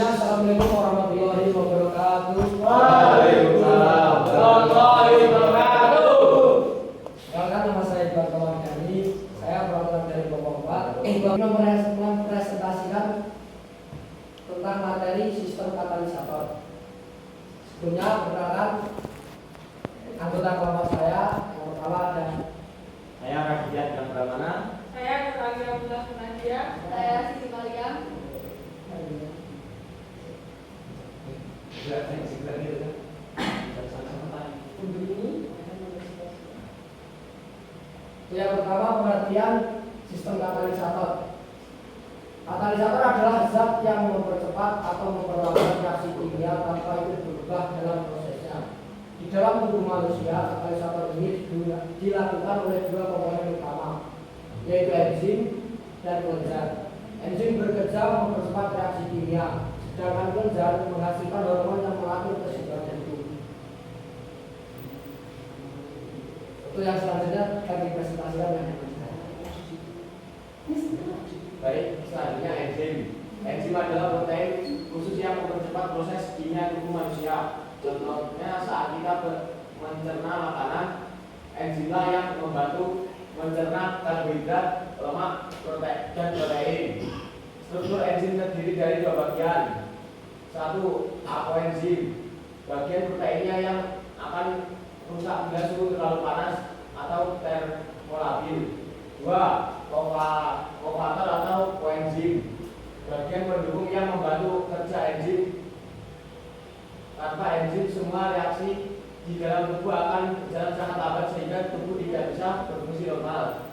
semuanya, assalamualaikum warahmatullahi wabarakatuh. Waalaikumsalam warahmatullahi wabarakatuh. Perkenalkan, nama saya Iqbal Kawardani. Saya perwakilan dari Bapak. Mempresentasikan tentang materi sistem katalisator. Sebelumnya perkenalkan anggota kelompok saya. Yang pertama ada Saya Rakyat yang Pramana. Saya Nurhaliza Abdullah Nadia. Saya Siti Mariam. yang pertama, pengertian sistem katalisator. Katalisator adalah zat yang mempercepat atau memperlambat reaksi kimia tanpa itu berubah dalam prosesnya. Di dalam tubuh manusia, katalisator ini dilakukan oleh dua komponen utama, yaitu enzim dan kelenjar. Enzim bekerja mempercepat reaksi kimia, sedangkan kelenjar menghasilkan hormon yang mengatur keseimbangan tubuh. Itu yang selanjutnya kami presentasikan yang Baik, selanjutnya enzim. Enzim adalah protein khusus yang mempercepat proses kimia tubuh manusia. Contohnya saat kita mencerna makanan, enzimlah yang membantu mencerna karbohidrat, lemak, dan protein. Struktur enzim terdiri dari dua bagian. Satu, apoenzim, bagian proteinnya yang akan rusak bila suhu terlalu panas atau termolabil. Dua, kofator atau koenzim, bagian pendukung yang membantu kerja enzim. Tanpa enzim, semua reaksi di dalam tubuh akan berjalan sangat lambat sehingga tubuh tidak bisa berfungsi normal.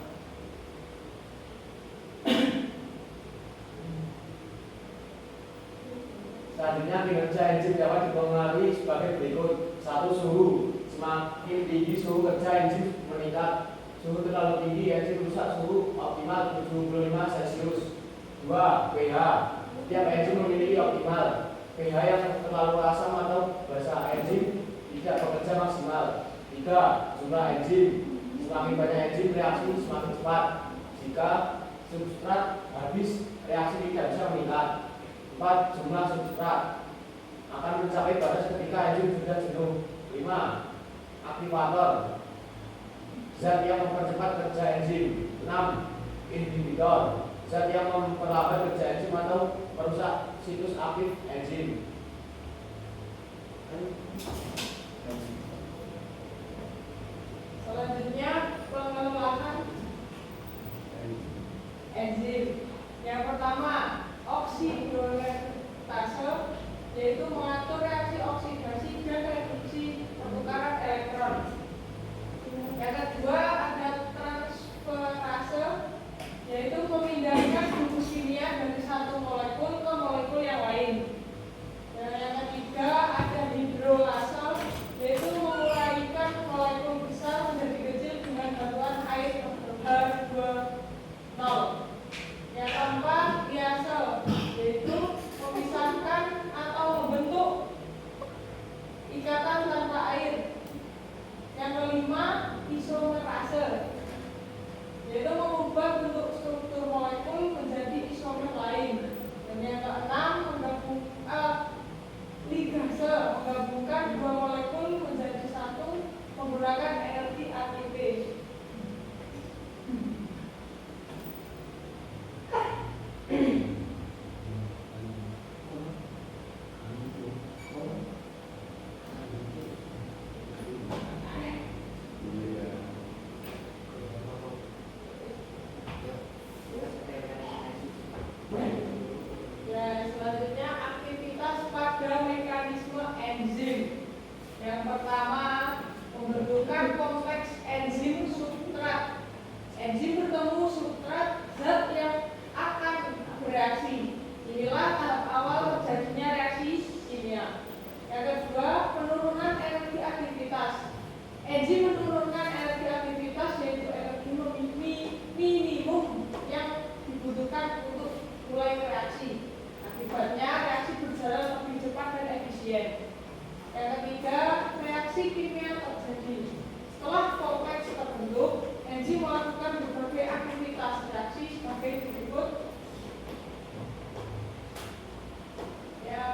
Selanjutnya, kinerja enzim dapat dipengaruhi sebagai berikut. Satu, suhu. Semakin tinggi suhu kerja enzim meningkat. Suhu terlalu tinggi, enzim rusak. Suhu optimal 75 Celcius. Dua, pH. Setiap enzim memiliki optimal pH yang terlalu asam atau basa, enzim tidak bekerja maksimal. Tiga, jumlah enzim. Semakin banyak enzim, reaksi semakin cepat. Jika substrat habis, reaksi tidak bisa meningkat. Empat, jumlah substrat akan mencapai batas ketika enzim sudah jenuh. Lima, aktivator, zat yang mempercepat kerja enzim. Enam, inhibitor, zat yang memperlambat kerja enzim atau merusak situs aktif enzim. Selanjutnya pengelolaan enzim. Yang pertama, oksidorreduktase, yaitu mengatur reaksi oksidasi dan reduksi pertukaran elektron. Yang kedua ada transferase, yaitu memindahkan bungkus kimia dari satu molekul ke molekul yang lain. Dan yang ketiga ada hidrolase, yaitu menguraikan molekul besar menjadi kecil dengan bantuan air H2O. Yang keempat, biase, yaitu memisahkan atau membentuk ikatan tanpa air. Yang kelima, isomerase, yaitu mengubah bentuk struktur molekul menjadi isomer lain. Dan yang keenam, ligase, menggabungkan dua molekul menjadi satu menggunakan energi ATP. Selanjutnya aktivitas pada mekanisme enzim. Yang pertama, pembentukan kompleks enzim substrat. Enzim bertemu substrat zat yang akan bereaksi. Inilah tahap awal terjadinya reaksi kimia. Yang kedua, penurunan energi aktivitas. Enzim menurunkan energi aktivitas, yaitu energi minimum yang dibutuhkan untuk mulai reaksi. Akibatnya reaksi berjalan lebih cepat dan efisien. Yang ketiga, reaksi kimia terjadi. Setelah kompleks terbentuk, enzim melakukan berbagai aktivitas reaksi sebagai berikut. Yang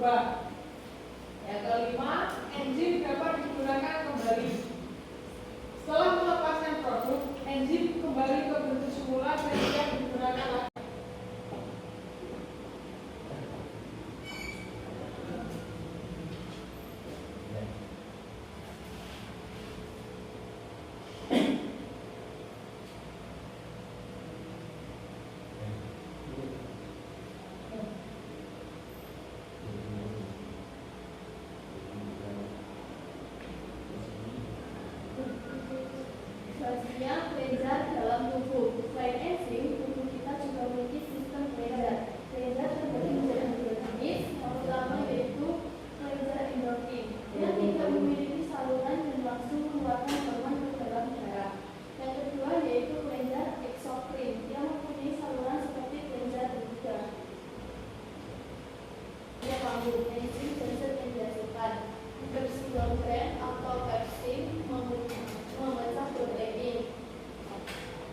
berubah. Yang kelima, enzim dapat digunakan kembali. Setelah melepaskan produk, enzim kembali ke bentuk semula dan siap digunakan lagi. Selanjutnya, kelenjar dalam tubuh. Selain enzim, tubuh kita juga memiliki sistem kelenjar. Kelenjar terbagi menjadi dua jenis. Yang pertama yaitu kelenjar endokrin. Dia tidak memiliki saluran dan langsung mengeluarkan hormon ke dalam darah. Yang kedua yaitu kelenjar eksokrin. Dia mempunyai saluran seperti kelenjar berkuda. Dia lambung, enzim dan zat yang dihasilkan. Pepsinogen atau pepsin memecah protein.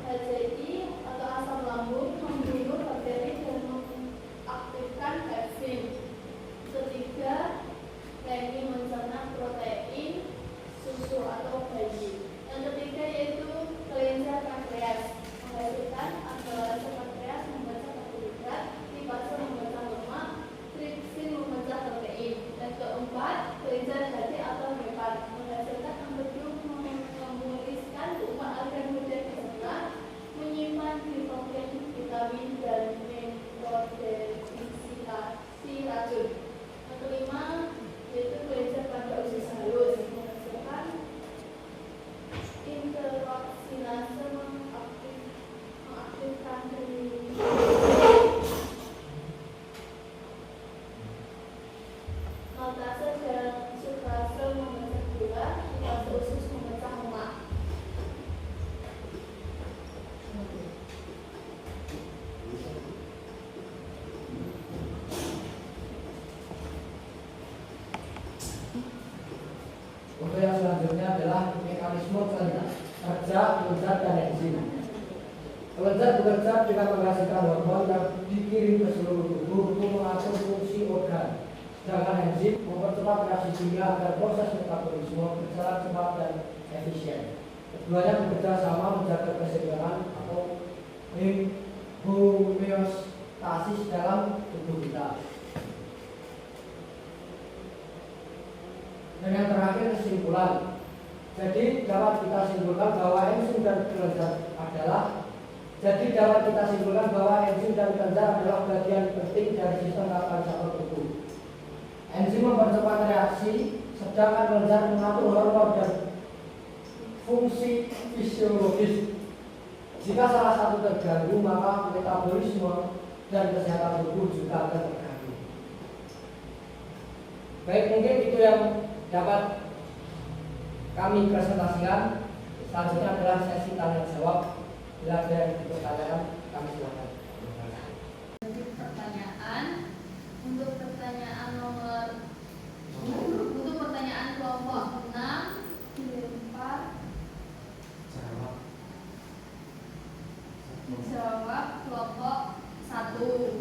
HCI atau asam lambung membunuh bakteri dan mengaktifkan pepsin. Ketiga, Lenny mencerna protein susu atau bayi. Yang ketiga yaitu kelenjar pankreas menghasilkan akselerasi pankreas memecah karbohidrat, lipase memecah lemak, tripsin memecah protein. Yang keempat, kelenjar hati atau hepat menghasilkan embryom memuliskan tumpah agar mudah dicerna, menyimpan glikogen, vitamin dan metodefisitasi racun. Yang kelima yaitu kelenjar pada usus halus menghasilkan interoksinase mengaktifkan maltase dan sukrase memecah gula, lipase usus memecah lemak. Untuk yang selanjutnya adalah mekanisme kerja kelenjar dan enzim. Kelenjar bekerja dengan menghasilkan hormon yang dikirim ke seluruh tubuh untuk mengatur fungsi organ. Sedangkan enzim mempercepat reaksi kimia agar proses metabolisme berjalan cepat dan efisien. Keduanya bekerja sama menjaga keseimbangan atau homeostasis dalam tubuh kita. Dan yang terakhir kesimpulan. Jadi dapat kita simpulkan bahwa enzim dan kelenjar adalah bagian penting dari sistem katalisator tubuh. Enzim mempercepat reaksi, sedangkan kelenjar mengatur hormon dan fungsi fisiologis. Jika salah satu terganggu, maka metabolisme dan kesehatan tubuh juga akan terganggu. Baik, mungkin itu yang dapat kami presentasikan. Selanjutnya adalah sesi tanya jawab. Bila ada yang dipertanyakan, kami silakan. Pertanyaan untuk pertanyaan kelompok 6 dilempar dijawab kelompok 1.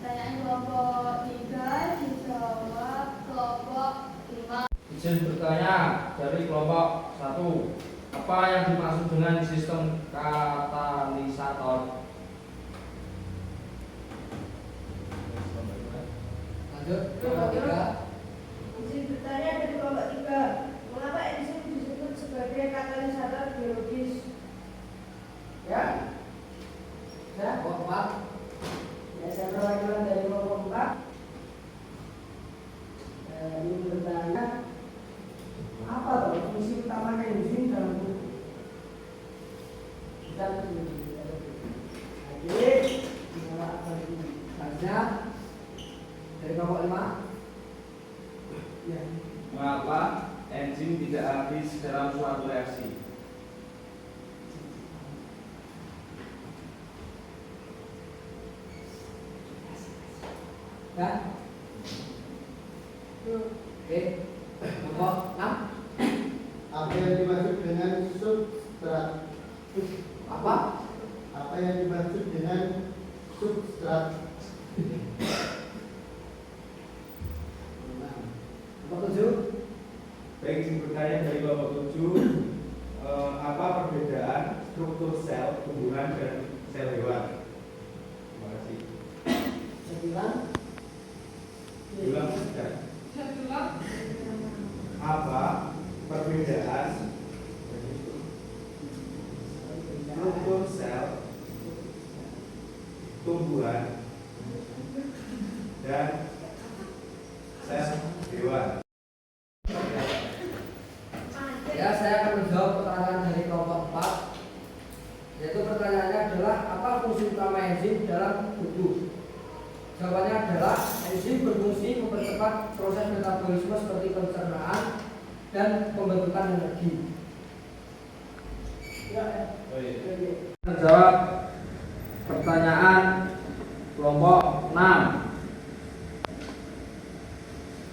Pertanyaan kelompok 3 dijawab kelompok 5. Izin bertanya dari kelompok 1. Apa yang dimaksud dengan sistem katalisator? Lanjut, kelompok 3. Izin bertanya dari kelompok 3. Mengapa enzim disebut sebagai katalisator biologis? Ya, kelompok 4. Ya, saya perwakilan dari kelompok 4. Ini bertanya, apa fungsi utama enzim dalam tubuh? Kita selanjutnya dari kelompok 5. Ya. Mengapa enzim tidak habis dalam suatu reaksi? Ya. Oke. Kelompok 6. Apa yang dimaksud dengan substrat? Apa? Apa yang dimaksud dengan substrat? izin bertanya dari kelompok 7, apa perbedaan struktur sel tumbuhan dan sel hewan? Terima kasih. 9. Ulang saja. Setelah Apa perbedaan struktur sel tumbuhan dan sel hewan? Ya, saya akan menjawab pertanyaan dari kelompok 4. Yaitu pertanyaannya adalah apa fungsi utama enzim dalam tubuh? Jawabannya adalah enzim berfungsi mempercepat proses metabolisme seperti pencernaan dan pembentukan energi. Ya, Menjawab pertanyaan kelompok 6.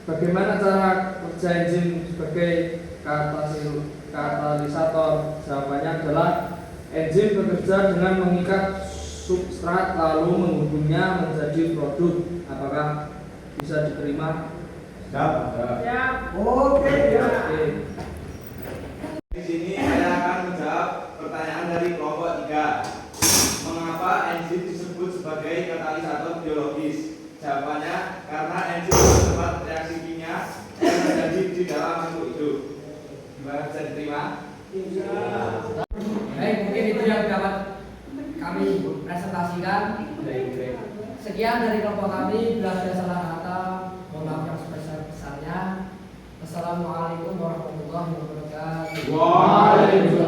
Bagaimana cara kerja enzim sebagai katalisator? Jawabannya adalah enzim bekerja dengan mengikat substrat lalu mengubahnya menjadi produk. Apakah bisa diterima? Siap. Oke, ya. Oke. Di sini saya akan menjawab pertanyaan dari kelompok 3. Mengapa enzim disebut sebagai katalisator biologis? Jawabannya karena enzim mempercepat reaksi kimia yang terjadi di dalam makhluk hidup. Gimana, bisa diterima? Baik, mungkin itu yang dapat kami presentasikan. Sekian dari kelompok kami. Bila ada salah kata, mohon maaf yang sebesar-besarnya. Assalamualaikum warahmatullahi wabarakatuh. Waalaikumsalam.